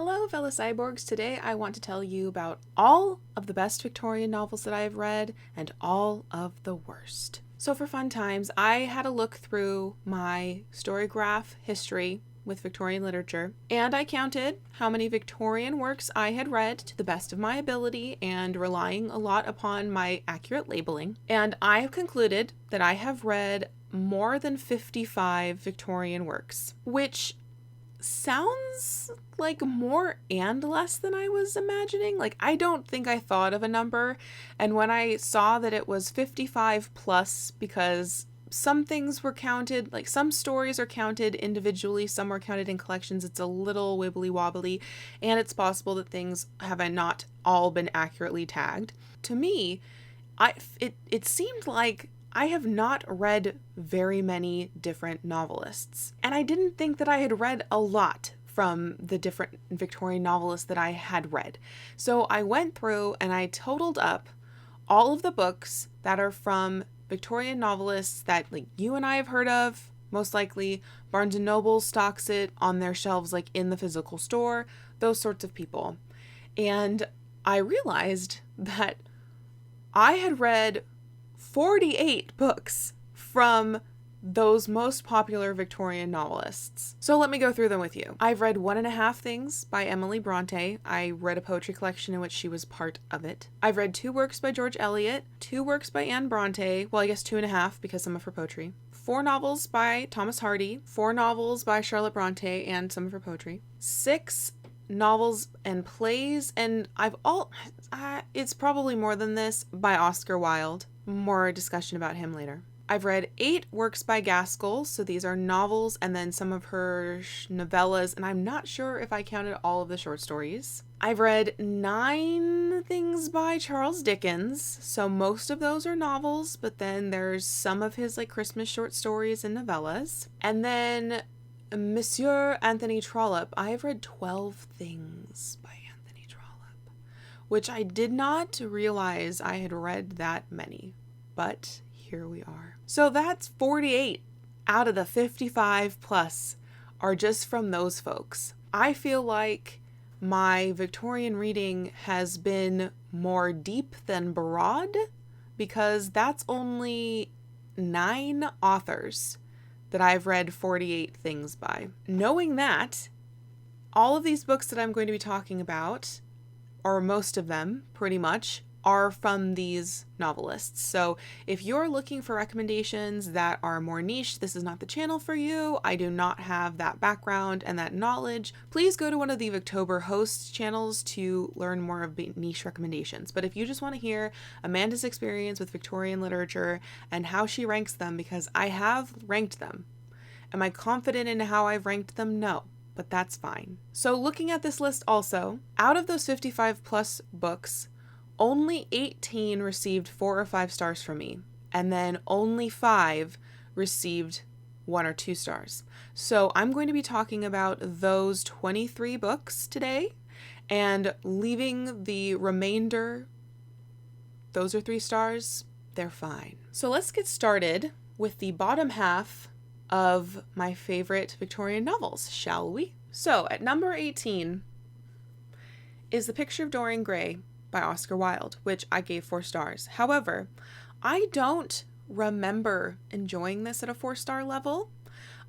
Hello, fellow cyborgs. Today I want to tell you about all of the best Victorian novels that I have read and all of the worst. So for fun times, I had a look through my Storygraph history with Victorian literature, and I counted how many Victorian works I had read to the best of my ability and relying a lot upon my accurate labeling. And I have concluded that I have read more than 55 Victorian works, which sounds like more and less than I was imagining. Like, I don't think I thought of a number, and when I saw that it was 55 plus, because some things were counted, like some stories are counted individually, some were counted in collections, it's a little wibbly wobbly, and it's possible that things have not all been accurately tagged. To me, it seemed like I have not read very many different novelists, and I didn't think that I had read a lot from the different Victorian novelists that I had read. So I went through and I totaled up all of the books that are from Victorian novelists that like you and I have heard of. Most likely Barnes & Noble stocks it on their shelves, like in the physical store, those sorts of people. And I realized that I had read 48 books from those most popular Victorian novelists. So let me go through them with you. I've read 1.5 Things by Emily Bronte. I read a poetry collection in which she was part of it. I've read 2 works by George Eliot, 2 works by Anne Bronte, well I guess 2.5 because some of her poetry, 4 novels by Thomas Hardy, 4 novels by Charlotte Bronte and some of her poetry, 6 novels and plays, and it's probably more than this, by Oscar Wilde. More discussion about him later. I've read 8 works by Gaskell, so these are novels and then some of her novellas, and I'm not sure if I counted all of the short stories. I've read 9 things by Charles Dickens, so most of those are novels, but then there's some of his like Christmas short stories and novellas. And then Monsieur Anthony Trollope, I have read 12 things by Anthony Trollope, which I did not realize I had read that many, but here we are. So that's 48 out of the 55 plus are just from those folks. I feel like my Victorian reading has been more deep than broad because that's only 9 authors that I've read 48 things by. Knowing that, all of these books that I'm going to be talking about, or most of them pretty much, are from these novelists. So if you're looking for recommendations that are more niche, this is not the channel for you. I do not have that background and that knowledge. Please go to one of the Victober hosts channels to learn more of niche recommendations. But if you just want to hear Amanda's experience with Victorian literature and how she ranks them, because I have ranked them. Am I confident in how I've ranked them? No. But that's fine. So looking at this list also, out of those 55 plus books, only 18 received 4 or 5 stars from me, and then only 5 received 1 or 2 stars. So I'm going to be talking about those 23 books today, and leaving the remainder, those are 3 stars, they're fine. So let's get started with the bottom half of my favorite Victorian novels, shall we? So at number 18 is The Picture of Dorian Gray by Oscar Wilde, which I gave 4 stars. However, I don't remember enjoying this at a 4-star level.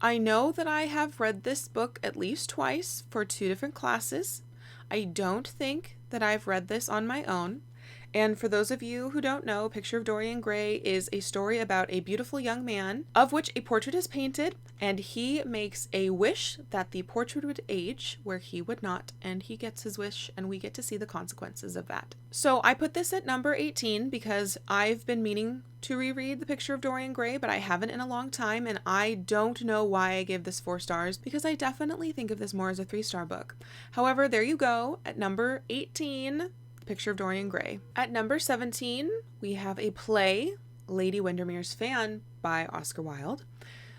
I know that I have read this book at least twice for 2 different classes. I don't think that I've read this on my own. And for those of you who don't know, Picture of Dorian Gray is a story about a beautiful young man of which a portrait is painted, and he makes a wish that the portrait would age where he would not, and he gets his wish, and we get to see the consequences of that. So I put this at number 18 because I've been meaning to reread The Picture of Dorian Gray, but I haven't in a long time, and I don't know why I gave this 4 stars because I definitely think of this more as a 3-star book. However, there you go, at number 18, Picture of Dorian Gray. At number 17, we have a play, Lady Windermere's Fan by Oscar Wilde.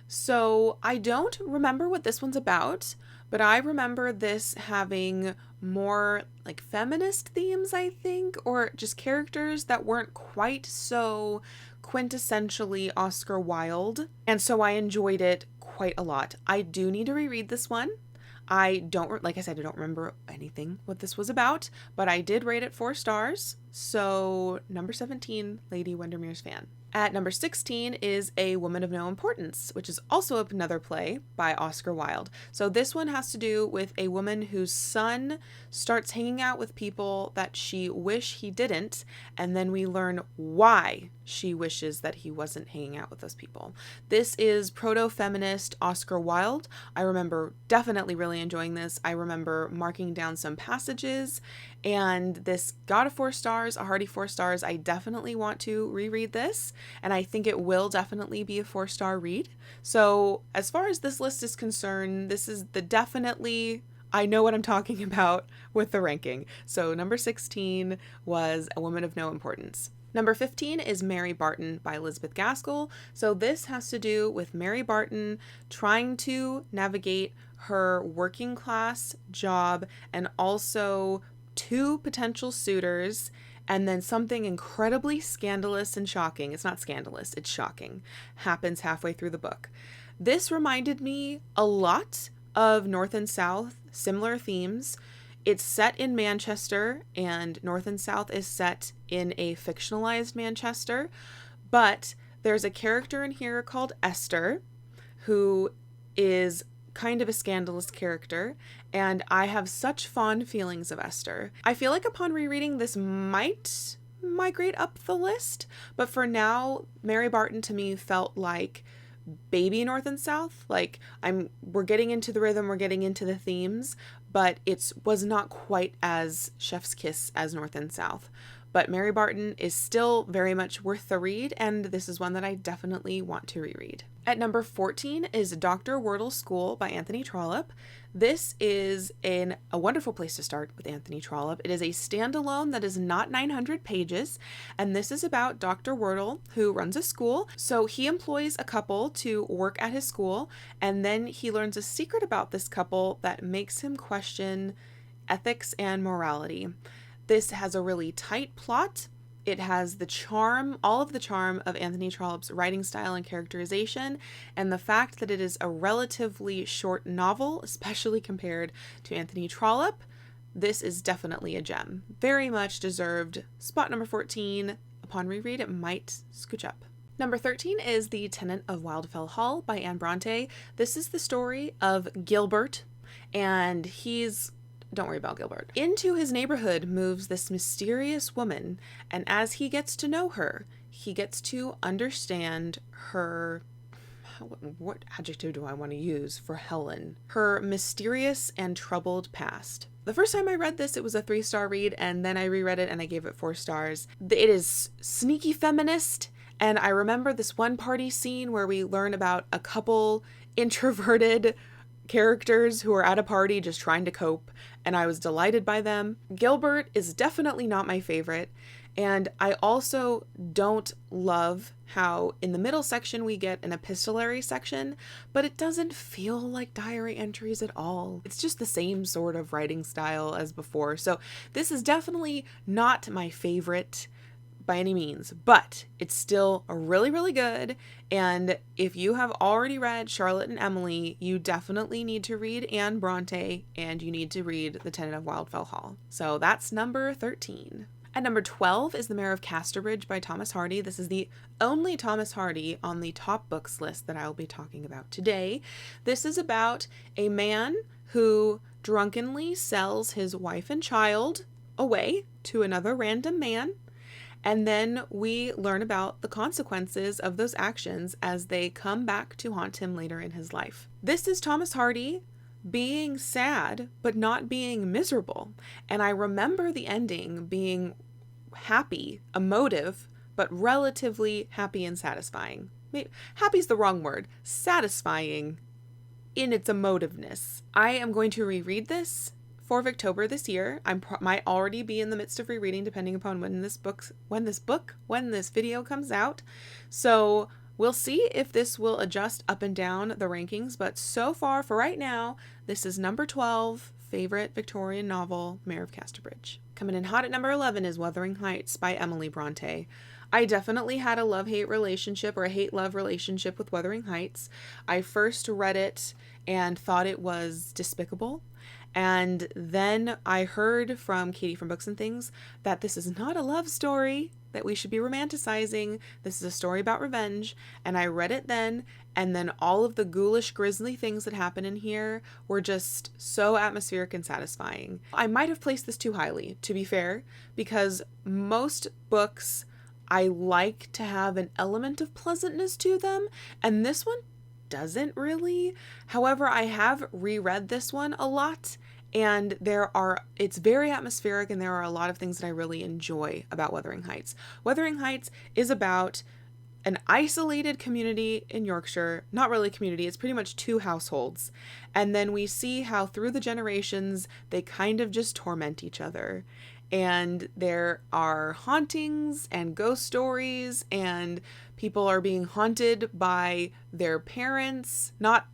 So I don't remember what this one's about, but I remember this having more like feminist themes, I think, or just characters that weren't quite so quintessentially Oscar Wilde. And so I enjoyed it quite a lot. I do need to reread this one. Like I said, I don't remember anything what this was about, but I did rate it 4 stars. So number 17, Lady Windermere's Fan. At number 16 is A Woman of No Importance, which is also another play by Oscar Wilde. So this one has to do with a woman whose son starts hanging out with people that she wish he didn't, and then we learn why she wishes that he wasn't hanging out with those people. This is proto-feminist Oscar Wilde. I remember definitely really enjoying this. I remember marking down some passages, and this got a 4 stars, a hearty 4 stars. I definitely want to reread this, and I think it will definitely be a 4-star read. So as far as this list is concerned, this is the definitely, I know what I'm talking about with the ranking. So number 16 was A Woman of No Importance. Number 15 is Mary Barton by Elizabeth Gaskell. So this has to do with Mary Barton trying to navigate her working class job and also 2 potential suitors, and then something incredibly scandalous and shocking. It's not scandalous, it's shocking. Happens halfway through the book. This reminded me a lot of North and South, similar themes. It's set in Manchester, and North and South is set in a fictionalized Manchester, but there's a character in here called Esther, who is kind of a scandalous character, and I have such fond feelings of Esther. I feel like upon rereading, this might migrate up the list, but for now, Mary Barton to me felt like baby North and South. Like we're getting into the rhythm, we're getting into the themes, but it was not quite as chef's kiss as North and South. But Mary Barton is still very much worth the read, and this is one that I definitely want to reread. At number 14 is Dr. Wortle's School by Anthony Trollope. This is a wonderful place to start with Anthony Trollope. It is a standalone that is not 900 pages, and this is about Dr. Wortle, who runs a school. So he employs a couple to work at his school, and then he learns a secret about this couple that makes him question ethics and morality. This has a really tight plot. It has the charm, all of the charm of Anthony Trollope's writing style and characterization, and the fact that it is a relatively short novel, especially compared to Anthony Trollope. This is definitely a gem. Very much deserved. Spot number 14. Upon reread, it might scooch up. Number 13 is The Tenant of Wildfell Hall by Anne Bronte. This is the story of Gilbert, and don't worry about Gilbert. Into his neighborhood moves this mysterious woman, and as he gets to know her, he gets to understand her, what adjective do I want to use for Helen? Her mysterious and troubled past. The first time I read this, it was a 3-star read, and then I reread it and I gave it 4 stars. It is sneaky feminist, and I remember this one party scene where we learn about a couple introverted characters who are at a party just trying to cope, and I was delighted by them. Gilbert is definitely not my favorite, and I also don't love how in the middle section we get an epistolary section, but it doesn't feel like diary entries at all. It's just the same sort of writing style as before, so this is definitely not my favorite by any means, but it's still really, really good. And if you have already read Charlotte and Emily, you definitely need to read Anne Bronte, and you need to read The Tenant of Wildfell Hall. So that's number 13. At number 12 is The Mayor of Casterbridge by Thomas Hardy. This is the only Thomas Hardy on the top books list that I will be talking about today. This is about a man who drunkenly sells his wife and child away to another random man. And then we learn about the consequences of those actions as they come back to haunt him later in his life. This is Thomas Hardy being sad, but not being miserable. And I remember the ending being happy, emotive, but relatively happy and satisfying. Maybe, happy's the wrong word. Satisfying in its emotiveness. I am going to reread this for Victober this year. I might already be in the midst of rereading depending upon when this video comes out. So we'll see if this will adjust up and down the rankings, but so far for right now, this is number 12 favorite Victorian novel, Mayor of Casterbridge. Coming in hot at number 11 is Wuthering Heights by Emily Bronte. I definitely had a love-hate relationship, or a hate-love relationship, with Wuthering Heights. I first read it and thought it was despicable. And then I heard from Katie from Books and Things that this is not a love story that we should be romanticizing. This is a story about revenge. And I read it then, and then all of the ghoulish, grisly things that happen in here were just so atmospheric and satisfying. I might have placed this too highly, to be fair, because most books I like to have an element of pleasantness to them, and this one doesn't really. However, I have reread this one a lot, and it's very atmospheric, and there are a lot of things that I really enjoy about Wuthering Heights. Wuthering Heights is about an isolated community in Yorkshire. Not really a community, it's pretty much two households. And then we see how through the generations they kind of just torment each other. And there are hauntings and ghost stories, and people are being haunted by their parents, not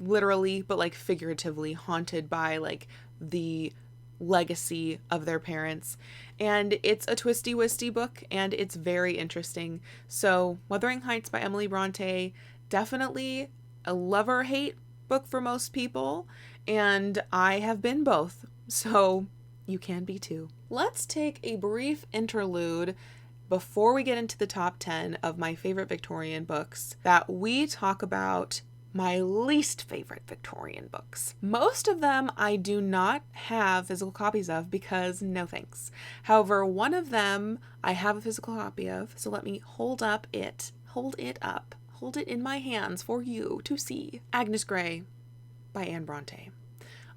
literally, but like figuratively haunted by like the legacy of their parents. And it's a twisty-wisty book, and it's very interesting. So Wuthering Heights by Emily Bronte, definitely a love or hate book for most people, and I have been both, so you can be too. Let's take a brief interlude before we get into the top 10 of my favorite Victorian books, that we talk about my least favorite Victorian books. Most of them I do not have physical copies of because no thanks. However, one of them I have a physical copy of, so let me hold it in my hands for you to see. Agnes Grey by Anne Bronte.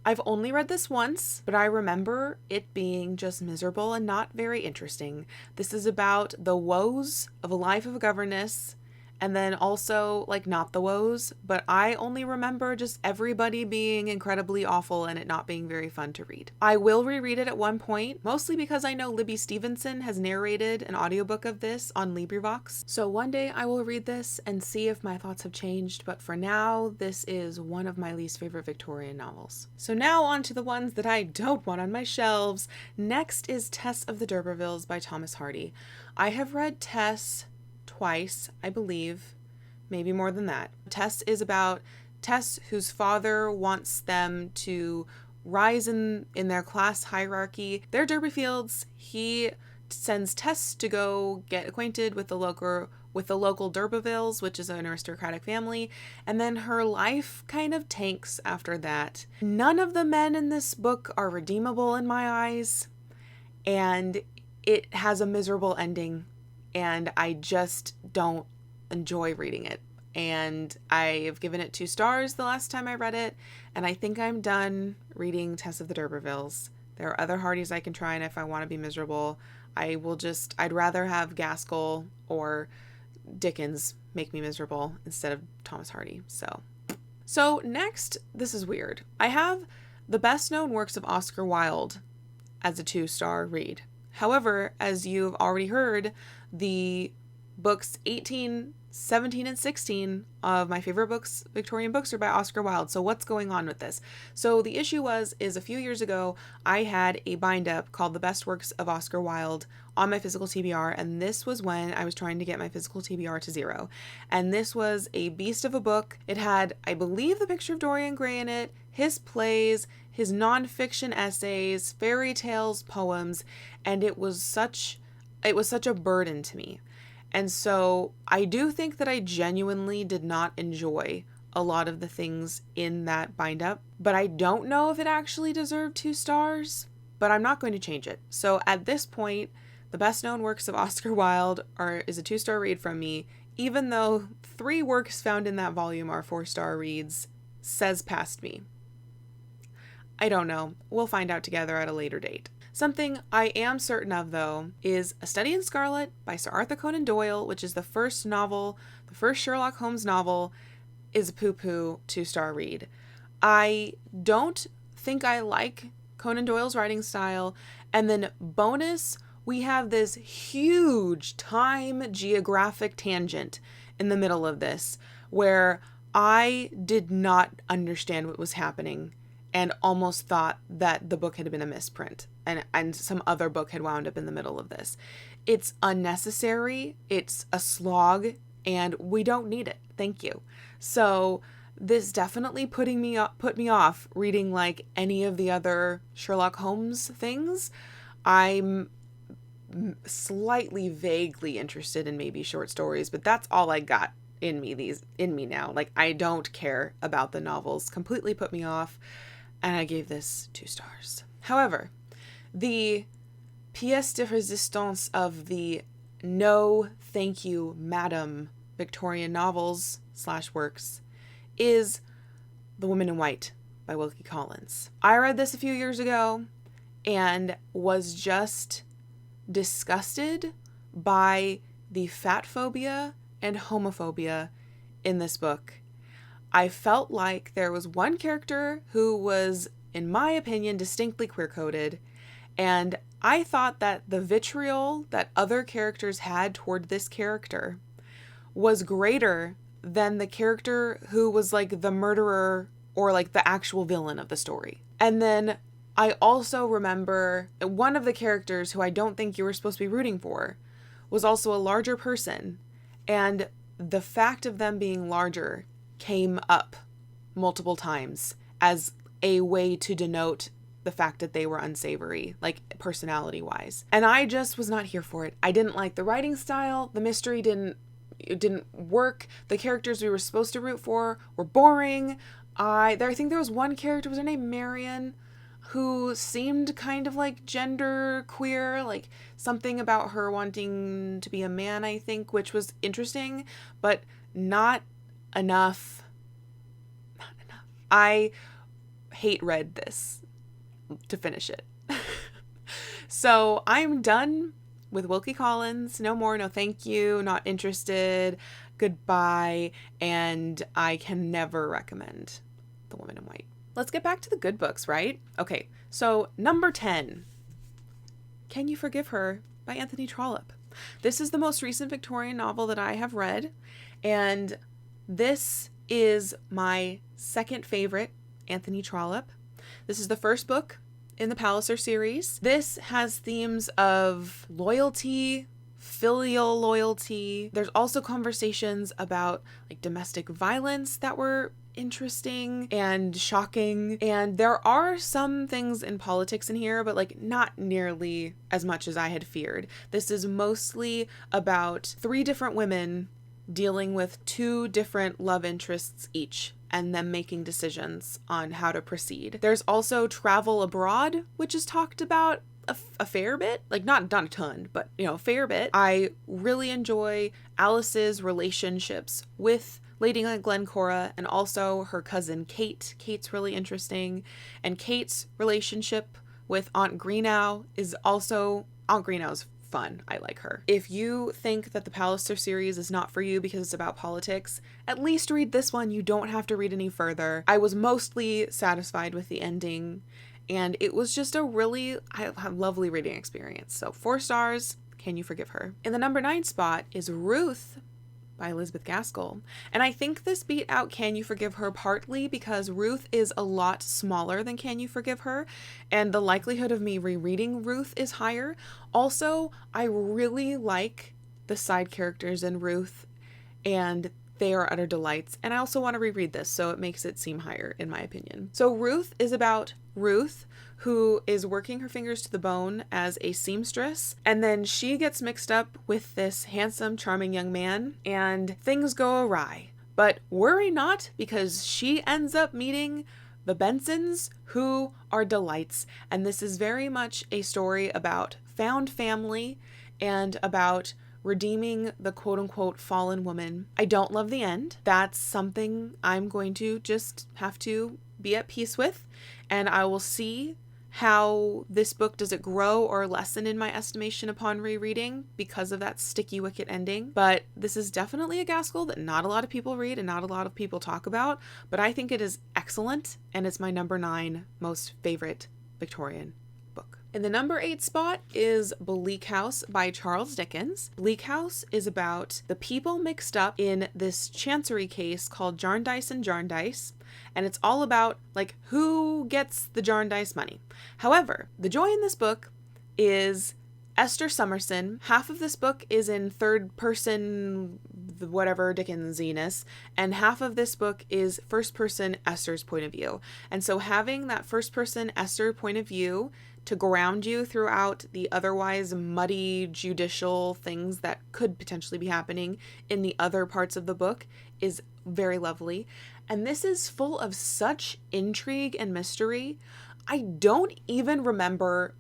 I've only read this once, but I remember it being just miserable and not very interesting. This is about the woes of a life of a governess, and then also, like, not the woes, but I only remember just everybody being incredibly awful and it not being very fun to read. I will reread it at one point, mostly because I know Libby Stevenson has narrated an audiobook of this on LibriVox. So one day I will read this and see if my thoughts have changed, but for now, this is one of my least favorite Victorian novels. So now on to the ones that I don't want on my shelves. Next is Tess of the D'Urbervilles by Thomas Hardy. I have read Tess twice, I believe, maybe more than that. Tess is about Tess, whose father wants them to rise in their class hierarchy. They're D'Urbervilles. He sends Tess to go get acquainted with the local D'Urbervilles, which is an aristocratic family, and then her life kind of tanks after that. None of the men in this book are redeemable in my eyes, and it has a miserable ending, and I just don't enjoy reading it. And I have given it 2 stars the last time I read it, and I think I'm done reading Tess of the D'Urbervilles. There are other Hardys I can try, and if I want to be miserable, I'd rather have Gaskell or Dickens make me miserable instead of Thomas Hardy. So next, this is weird. I have the best known works of Oscar Wilde as a 2-star read. However, as you've already heard, the books 18, 17, and 16 of my favorite books, Victorian books, are by Oscar Wilde. So what's going on with this? So the issue is a few years ago, I had a bind-up called The Best Works of Oscar Wilde on my physical TBR, and this was when I was trying to get my physical TBR to 0. And this was a beast of a book. It had, I believe, the picture of Dorian Gray in it, his plays, his nonfiction essays, fairy tales, poems, and it was such a burden to me. And so I do think that I genuinely did not enjoy a lot of the things in that bind-up, but I don't know if it actually deserved 2 stars, but I'm not going to change it. So at this point, the best known works of Oscar Wilde is a 2-star read from me, even though 3 works found in that volume are 4-star reads, says past me. I don't know. We'll find out together at a later date. Something I am certain of, though, is A Study in Scarlet by Sir Arthur Conan Doyle, which is the first Sherlock Holmes novel, is a poo-poo 2-star read. I don't think I like Conan Doyle's writing style, and then bonus, we have this huge time geographic tangent in the middle of this, where I did not understand what was happening. and almost thought that the book had been a misprint and some other book had wound up in the middle of this. It's unnecessary, it's a slog, and we don't need it. Thank you. So this definitely put me off reading like any of the other Sherlock Holmes things. I'm slightly vaguely interested in maybe short stories, but that's all I got in me now. Like, I don't care about the novels. Completely put me off, and I gave this 2 stars. However, the pièce de résistance of the no thank you madam Victorian novels / works is The Woman in White by Wilkie Collins. I read this a few years ago and was just disgusted by the fat phobia and homophobia in this book. I felt like there was one character who was, in my opinion, distinctly queer-coded, and I thought that the vitriol that other characters had toward this character was greater than the character who was like the murderer or like the actual villain of the story. And then I also remember one of the characters who I don't think you were supposed to be rooting for was also a larger person, and the fact of them being larger came up multiple times as a way to denote the fact that they were unsavory, like personality-wise. And I just was not here for it. I didn't like the writing style. The mystery didn't work. The characters we were supposed to root for were boring. I think there was one character, was her name Marion, who seemed kind of like gender queer, like something about her wanting to be a man, I think, which was interesting, but not enough. I hate read this to finish it. So I'm done with Wilkie Collins. No more, no thank you, not interested, goodbye, and I can never recommend The Woman in White. Let's get back to the good books, right? Okay, so number 10, Can You Forgive Her by Anthony Trollope. This is the most recent Victorian novel that I have read, and this is my second favorite Anthony Trollope. This is the first book in the Palliser series. This has themes of loyalty, filial loyalty. There's also conversations about like domestic violence that were interesting and shocking, and there are some things in politics in here, but like not nearly as much as I had feared. This is mostly about 3 different women dealing with 2 different love interests each, and them making decisions on how to proceed. There's also travel abroad, which is talked about a fair bit, like not a ton, but a fair bit. I really enjoy Alice's relationships with Lady Glencora and also her cousin Kate. Kate's really interesting, and Kate's relationship with Aunt Greenough is also, Aunt Greenow's fun. I like her. If you think that the Palliser series is not for you because it's about politics, at least read this one. You don't have to read any further. I was mostly satisfied with the ending, and it was just a really lovely reading experience. So 4 stars, Can You Forgive Her? In the number 9 spot is Ruth by Elizabeth Gaskell. And I think this beat out Can You Forgive Her partly because Ruth is a lot smaller than Can You Forgive Her, and the likelihood of me rereading Ruth is higher. Also, I really like the side characters in Ruth, and they are utter delights. And I also want to reread this, so it makes it seem higher in my opinion. So Ruth is about Ruth, who is working her fingers to the bone as a seamstress, and then she gets mixed up with this handsome, charming young man, and things go awry. But worry not, because she ends up meeting the Bensons, who are delights, and this is very much a story about found family and about redeeming the quote-unquote fallen woman. I don't love the end. That's something I'm going to just have to be at peace with, and I will see how this book, does it grow or lessen in my estimation upon rereading because of that sticky wicket ending. But this is definitely a Gaskell that not a lot of people read and not a lot of people talk about, but I think it is excellent, and it's my number 9 most favorite Victorian book. In the number 8 spot is Bleak House by Charles Dickens. Bleak House is about the people mixed up in this chancery case called Jarndyce and Jarndyce, and it's all about like who gets the Jarndyce money. However, the joy in this book is Esther Summerson. Half of this book is in third person, whatever Dickensiness, and half of this book is first person Esther's point of view. And so having that first person Esther point of view to ground you throughout the otherwise muddy judicial things that could potentially be happening in the other parts of the book is very lovely. And this is full of such intrigue and mystery. I don't even remember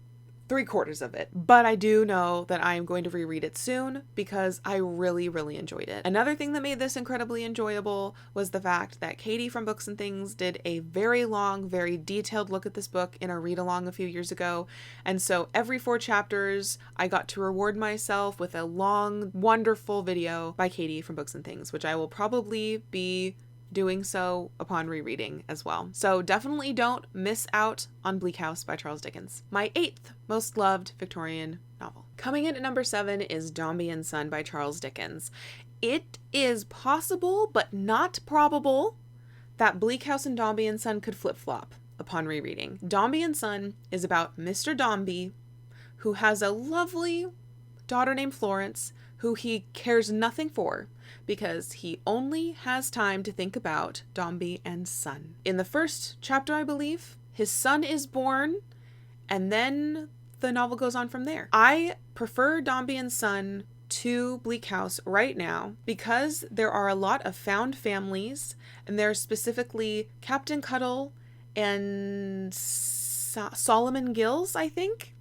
3/4 of it, but I do know that I am going to reread it soon because I really, really enjoyed it. Another thing that made this incredibly enjoyable was the fact that Katie from Books and Things did a very long, very detailed look at this book in a read-along a few years ago, and so every 4 chapters I got to reward myself with a long, wonderful video by Katie from Books and Things, which I will probably be doing so upon rereading as well. So definitely don't miss out on Bleak House by Charles Dickens. My 8th most loved Victorian novel. Coming in at number 7 is Dombey and Son by Charles Dickens. It is possible, but not probable, that Bleak House and Dombey and Son could flip-flop upon rereading. Dombey and Son is about Mr. Dombey, who has a lovely daughter named Florence, who he cares nothing for because he only has time to think about Dombey and Son. In the first chapter, I believe, his son is born, and then the novel goes on from there. I prefer Dombey and Son to Bleak House right now because there are a lot of found families, and there's specifically Captain Cuttle and Solomon Gills, I think,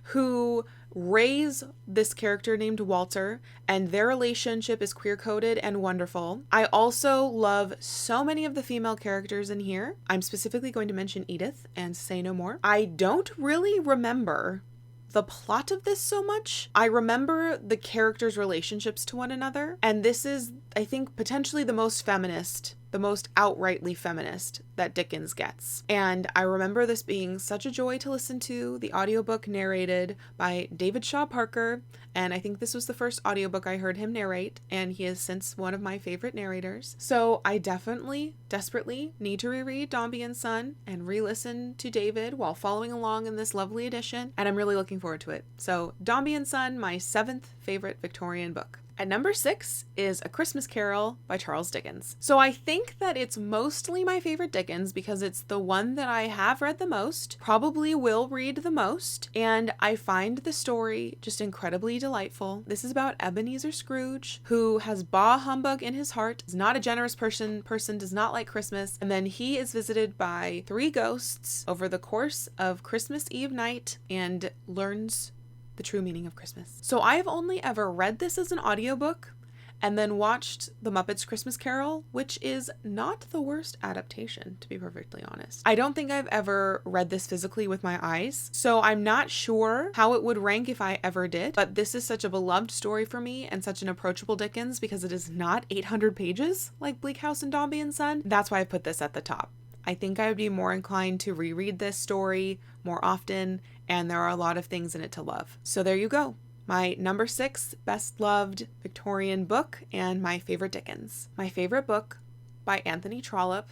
who raise this character named Walter, and their relationship is queer-coded and wonderful. I also love so many of the female characters in here. I'm specifically going to mention Edith and say no more. I don't really remember the plot of this so much. I remember the characters' relationships to one another, and this is, I think, potentially the most feminist, the most outrightly feminist that Dickens gets. And I remember this being such a joy to listen to, the audiobook narrated by David Shaw Parker, and I think this was the first audiobook I heard him narrate, and he is since one of my favorite narrators. So I definitely, desperately need to reread Dombey and Son and re-listen to David while following along in this lovely edition, and I'm really looking forward to it. So Dombey and Son, my 7th favorite Victorian book. At number 6 is A Christmas Carol by Charles Dickens. So I think that it's mostly my favorite Dickens because it's the one that I have read the most, probably will read the most, and I find the story just incredibly delightful. This is about Ebenezer Scrooge, who has bah humbug in his heart, is not a generous person, does not like Christmas, and then he is visited by 3 ghosts over the course of Christmas Eve night and learns the true meaning of Christmas. So I have only ever read this as an audiobook and then watched The Muppets Christmas Carol, which is not the worst adaptation, to be perfectly honest. I don't think I've ever read this physically with my eyes, so I'm not sure how it would rank if I ever did, but this is such a beloved story for me and such an approachable Dickens because it is not 800 pages like Bleak House and Dombey and Son. That's why I put this at the top. I think I would be more inclined to reread this story more often, and there are a lot of things in it to love. So there you go. My number 6 best loved Victorian book and my favorite Dickens. My favorite book by Anthony Trollope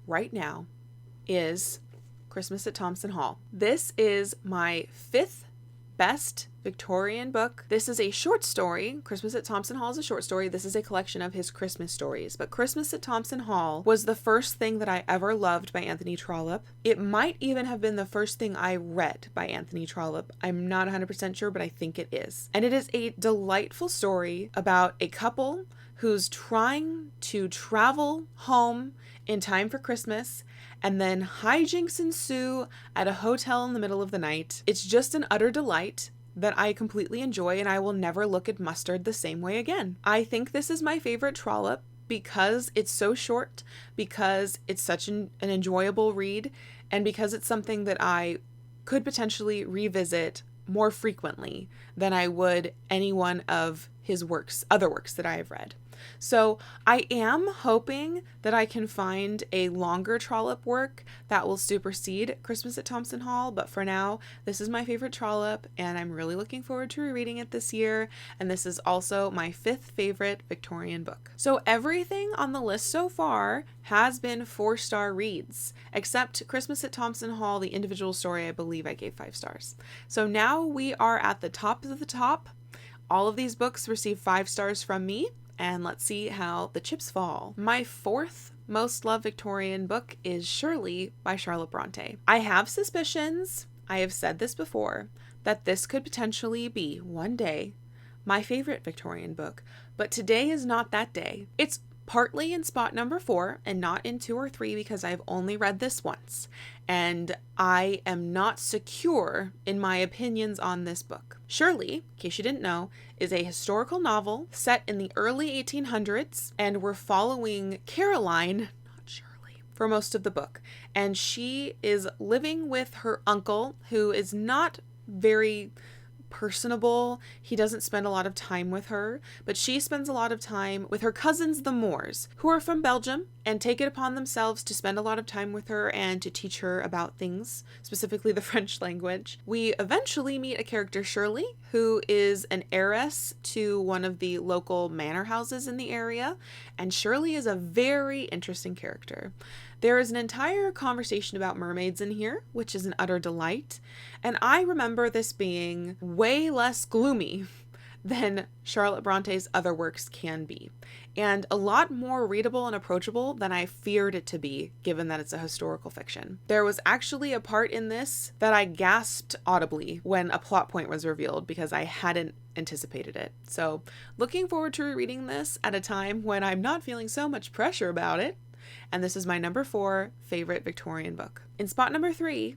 right now is Christmas at Thompson Hall. This is my 5th best Victorian book. This is a short story. Christmas at Thompson Hall is a short story. This is a collection of his Christmas stories. But Christmas at Thompson Hall was the first thing that I ever loved by Anthony Trollope. It might even have been the first thing I read by Anthony Trollope. I'm not 100% sure, but I think it is. And it is a delightful story about a couple who's trying to travel home in time for Christmas, and then hijinks ensue at a hotel in the middle of the night. It's just an utter delight that I completely enjoy, and I will never look at mustard the same way again. I think this is my favorite Trollope because it's so short, because it's such an enjoyable read, and because it's something that I could potentially revisit more frequently than I would any one of his works, other works that I have read. So I am hoping that I can find a longer Trollope work that will supersede Christmas at Thompson Hall, but for now, this is my favorite Trollope, and I'm really looking forward to rereading it this year, and this is also my 5th favorite Victorian book. So everything on the list so far has been 4-star reads, except Christmas at Thompson Hall, the individual story, I believe I gave 5 stars. So now we are at the top of the top. All of these books receive 5 stars from me, and let's see how the chips fall. My 4th most loved Victorian book is Shirley by Charlotte Bronte. I have suspicions, I have said this before, that this could potentially be, one day, my favorite Victorian book, but today is not that day. It's partly in spot number 4 and not in 2 or 3 because I've only read this once, and I am not secure in my opinions on this book. Shirley, in case you didn't know, is a historical novel set in the early 1800s, and we're following Caroline, not Shirley, for most of the book, and she is living with her uncle, who is not very personable. He doesn't spend a lot of time with her, but she spends a lot of time with her cousins, the Moors, who are from Belgium and take it upon themselves to spend a lot of time with her and to teach her about things, specifically the French language. We eventually meet a character, Shirley, who is an heiress to one of the local manor houses in the area, and Shirley is a very interesting character. There is an entire conversation about mermaids in here, which is an utter delight, and I remember this being way less gloomy than Charlotte Bronte's other works can be, and a lot more readable and approachable than I feared it to be, given that it's a historical fiction. There was actually a part in this that I gasped audibly when a plot point was revealed because I hadn't anticipated it. So, looking forward to rereading this at a time when I'm not feeling so much pressure about it. And this is my number 4 favorite Victorian book. In spot number 3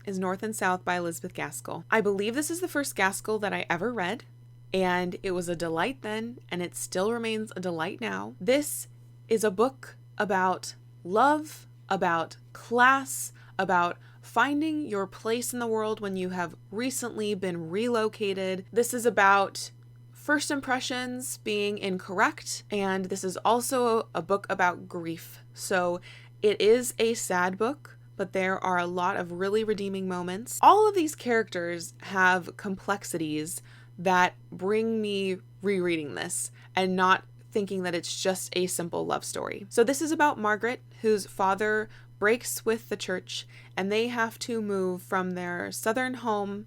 is North and South by Elizabeth Gaskell. I believe this is the first Gaskell that I ever read, and it was a delight then, and it still remains a delight now. This is a book about love, about class, about finding your place in the world when you have recently been relocated. This is about first impressions being incorrect, and this is also a book about grief. So it is a sad book, but there are a lot of really redeeming moments. All of these characters have complexities that bring me rereading this and not thinking that it's just a simple love story. So this is about Margaret, whose father breaks with the church, and they have to move from their southern home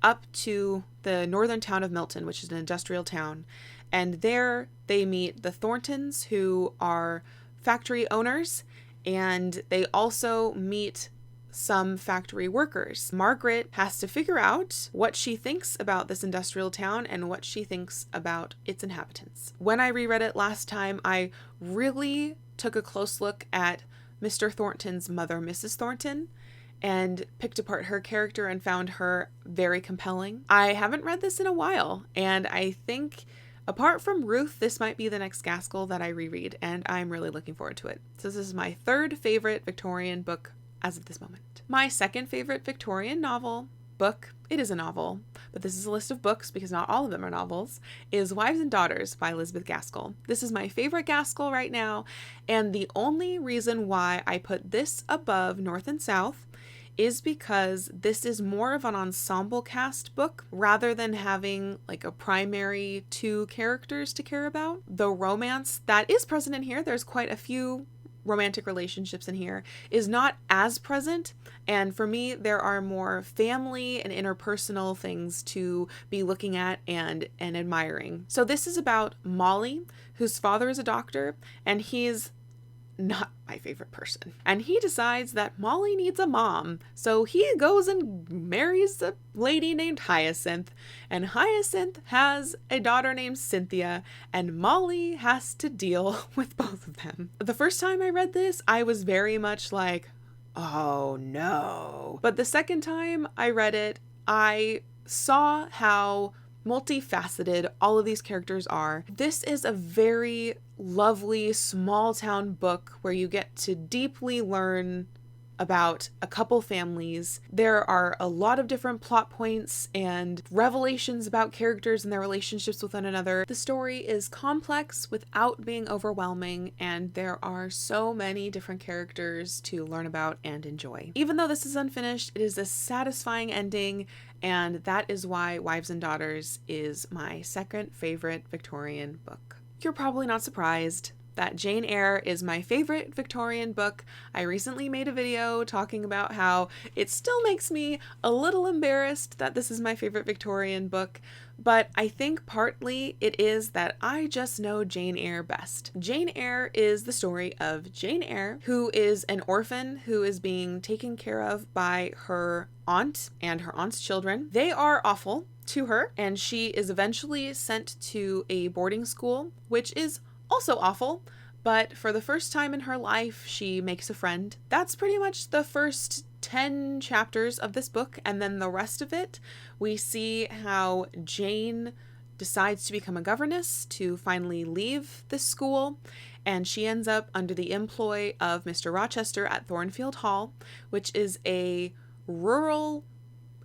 up to the northern town of Milton, which is an industrial town. And there they meet the Thorntons, who are factory owners, and they also meet some factory workers. Margaret has to figure out what she thinks about this industrial town and what she thinks about its inhabitants. When I reread it last time, I really took a close look at Mr. Thornton's mother, Mrs. Thornton, and picked apart her character and found her very compelling. I haven't read this in a while, and I think apart from Ruth, this might be the next Gaskell that I reread, and I'm really looking forward to it. So this is my 3rd favorite Victorian book as of this moment. My 2nd favorite Victorian book, it is a novel, but this is a list of books because not all of them are novels, is Wives and Daughters by Elizabeth Gaskell. This is my favorite Gaskell right now, and the only reason why I put this above North and South is because this is more of an ensemble cast book rather than having like a primary 2 characters to care about. The romance that is present in here, there's quite a few romantic relationships in here, is not as present, and for me there are more family and interpersonal things to be looking at and admiring. So this is about Molly, whose father is a doctor, and he's not my favorite person. And he decides that Molly needs a mom. So he goes and marries a lady named Hyacinth. And Hyacinth has a daughter named Cynthia. And Molly has to deal with both of them. The first time I read this, I was very much like, oh no. But the second time I read it, I saw how multifaceted all of these characters are. This is a very lovely small town book where you get to deeply learn about a couple families. There are a lot of different plot points and revelations about characters and their relationships with one another. The story is complex without being overwhelming, and there are so many different characters to learn about and enjoy. Even though this is unfinished, it is a satisfying ending, and that is why Wives and Daughters is my second favorite Victorian book. You're probably not surprised that Jane Eyre is my favorite Victorian book. I recently made a video talking about how it still makes me a little embarrassed that this is my favorite Victorian book, but I think partly it is that I just know Jane Eyre best. Jane Eyre is the story of Jane Eyre, who is an orphan who is being taken care of by her aunt and her aunt's children. They are awful to her, and she is eventually sent to a boarding school, which is also awful, but for the first time in her life, she makes a friend. That's pretty much the first 10 chapters of this book, and then the rest of it, we see how Jane decides to become a governess to finally leave this school, and she ends up under the employ of Mr. Rochester at Thornfield Hall, which is a rural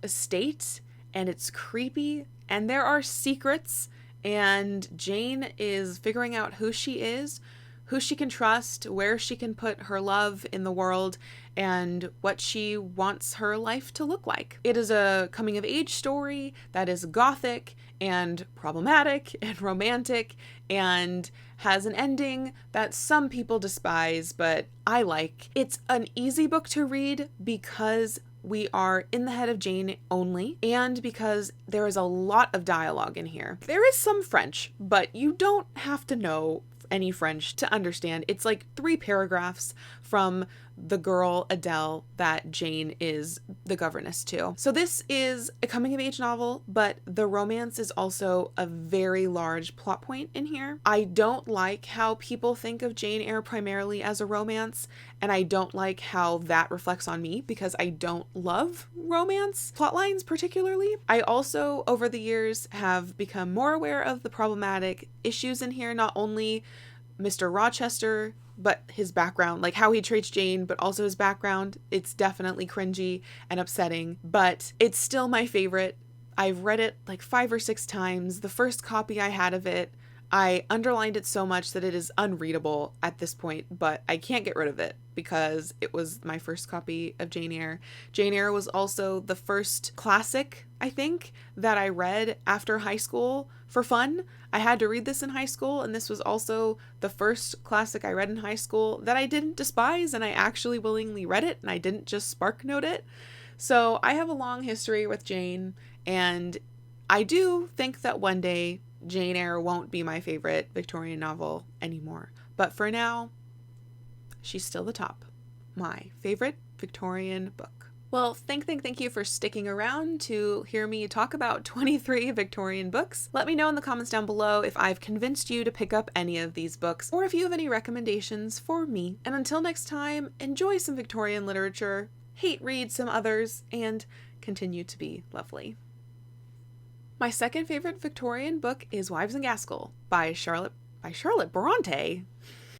estate, and it's creepy, and there are secrets, and Jane is figuring out who she is, who she can trust, where she can put her love in the world, and what she wants her life to look like. It is a coming-of-age story that is gothic and problematic and romantic and has an ending that some people despise, but I like. It's an easy book to read because we are in the head of Jane only, and because there is a lot of dialogue in here. There is some French, but you don't have to know any French to understand. It's like 3 paragraphs from the girl Adele that Jane is the governess to. So this is a coming-of-age novel, but the romance is also a very large plot point in here. I don't like how people think of Jane Eyre primarily as a romance, and I don't like how that reflects on me because I don't love romance plotlines particularly. I also, over the years, have become more aware of the problematic issues in here, not only Mr. Rochester, but his background, like how he treats Jane, but also his background. It's definitely cringy and upsetting, but it's still my favorite. I've read it like 5 or 6 times. The first copy I had of it, I underlined it so much that it is unreadable at this point, but I can't get rid of it because it was my first copy of Jane Eyre. Jane Eyre was also the first classic, I think, that I read after high school for fun. I had to read this in high school, and this was also the first classic I read in high school that I didn't despise, and I actually willingly read it, and I didn't just SparkNote it. So I have a long history with Jane, and I do think that one day Jane Eyre won't be my favorite Victorian novel anymore. But for now, she's still the top. My favorite Victorian book. Well, thank you for sticking around to hear me talk about 23 Victorian books. Let me know in the comments down below if I've convinced you to pick up any of these books, or if you have any recommendations for me. And until next time, enjoy some Victorian literature, hate read some others, and continue to be lovely. My second favorite Victorian book is Wives and Gaskell by Charlotte Bronte.